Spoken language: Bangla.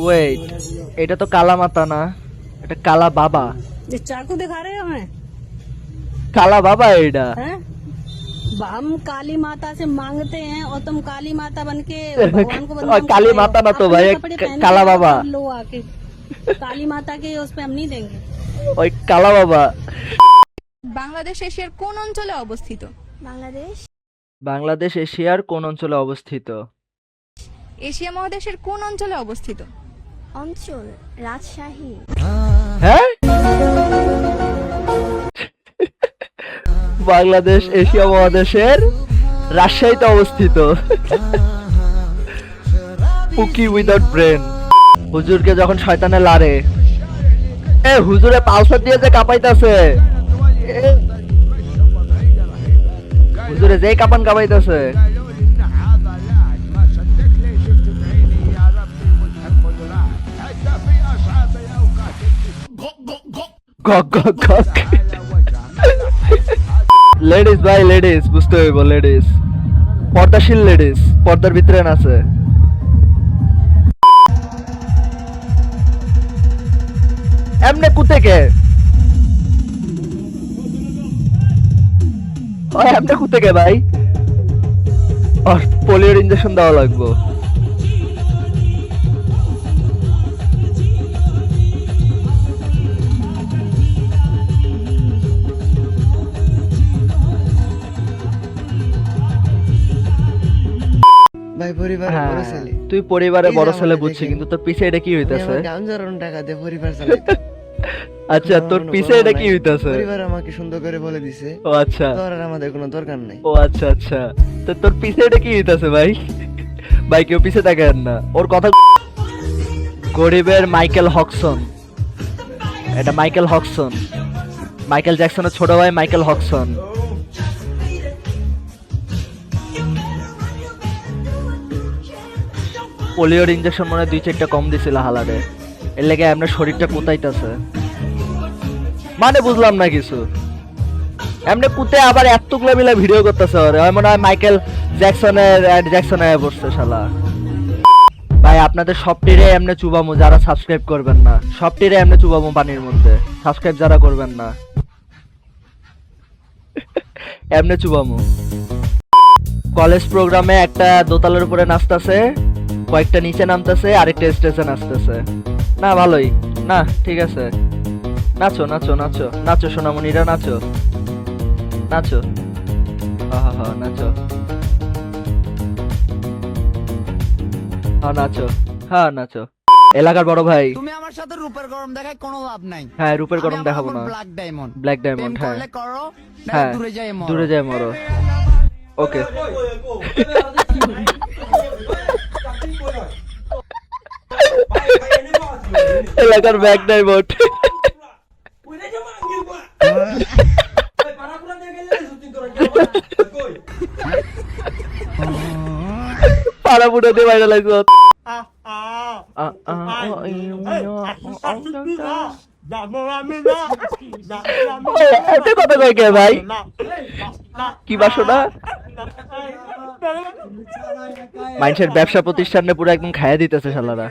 ওয়েট, এটা তো কালা মাতা না, এটা কালা বাবা। ये चाकू दिखा रहे हो हमें? কালা বাবা এটা। हैं? हम काली माता से मांगते हैं और तुम काली माता बन के भगवान को बदनाम कर काली रहे हो। माता ना तो अपने भाई, कपड़े पहन के काला आओ बाबा। और लो आके काली माता के उस पे हम नहीं देंगे। ওই কালা বাবা। বাংলাদেশ এশিয়ার কোন অঞ্চলে অবস্থিত? বাংলাদেশ বাংলাদেশ এশিয়ার কোন অঞ্চলে অবস্থিত? এশিয়া মহাদেশের কোন অঞ্চলে অবস্থিত? অঞ্চল রাজশাহী। হ্যাঁ, বাংলাদেশ এশিয়া মহাদেশের রাজশাহীতে অবস্থিত। পুকি উইদাউট ব্রেন। হুজুরকে যখন শয়তানে লারে, হুজুরে পালসার দিয়ে যে কাঁপাইতেছে, হুজুরে যেই কাঁপান কাঁপাইতেছে। লেডিস ভাই, লেডিস বুঝতে হইব, লেডিস পর্দাশীল, লেডিস পর্দার ভিতরে আছে। এমনে কুতেকে এমনে কুতেকে ভাই, পোলিওর ইঞ্জেকশন দেওয়া লাগবে। ভাই পরিবারের বড় ছেলে। তুই পরিবারের এই বড় যে ছেলে আমাদের বুঝছি, দেখেন। কিন্তু তোর পিছে এটা কি হইতাছে? আমাকে আমজারন টাকা দিয়ে পরিবার চালাইতে। আচ্ছা, তোর আমার কোনো পিছে বড় এটা নাই। কি হইতাছে? পরিবার আমাকে সুন্দর করে বলে দিছে, ও আচ্ছা, তোর আর আমাদের কোনো দরকার নাই। ও আচ্ছা আচ্ছা। তো তোর পিছে এটা কি হইতাছে ভাই? ভাই কেউ পিছে তাকায় না, ওর কথা। গরিবের মাইকেল হকসন, এটা মাইকেল হকসন, মাইকেল জ্যাকসনের ছোট ভাই মাইকেল হকসন। পোলিওর ইঞ্জেকশন মনে হয় 2-4টা কম দিছিল হালারে, এর লেগে আপনার শরীরটা কোথাইতেছে, মানে বুঝলাম না কিছু। এমনি কুতে আবার এতগুলো মিলে ভিডিও করতেছে, ওরে মনে হয় মাইকেল জ্যাকসনের পড়ছে শালা। ভাই আপনাদের সবটিরে এমনি চুবামু, যারা সাবস্ক্রাইব করবেন না সবটিরে এমনি চুবামু পানির মধ্যে, সাবস্ক্রাইব যারা করবেন না এমনি চুবামু। কলেজ প্রোগ্রামে একটা দোতলার উপরে নাচতেছে, কয়েকটা নিচে নামতেছে, আরেকটা স্টেজে নাচতেছে। না ভালোই, না ঠিক আছে, নাচো নাচো নাচো নাচো সোনামণিরা, নাচো নাচো, হা নাচো, হ্যাঁ নাচো, হ্যাঁ নাচো। এলাকার বড় ভাই, তুমি আমার সাথে রূপের গরম দেখায় কোনো লাভ নাই। হ্যাঁ রূপের গরম আমি দেখাবো আমার না, ব্ল্যাক ডায়মন্ড, ব্ল্যাক ডায়মন্ড, হ্যাঁ করলে করো, নাহলে হ্যাঁ দূরে যাই মরো। দূরে যায় মরো। ওকে, এলাকার ব্যাক ডায়মন্ড। পাড়া পুরো দিয়ে বাইরে লাগছে। কথা কয় কে ভাই? কি বাসনা? মানুষের ব্যবসা প্রতিষ্ঠানে পুরো একদম খাইয়া দিতেছে শালারা।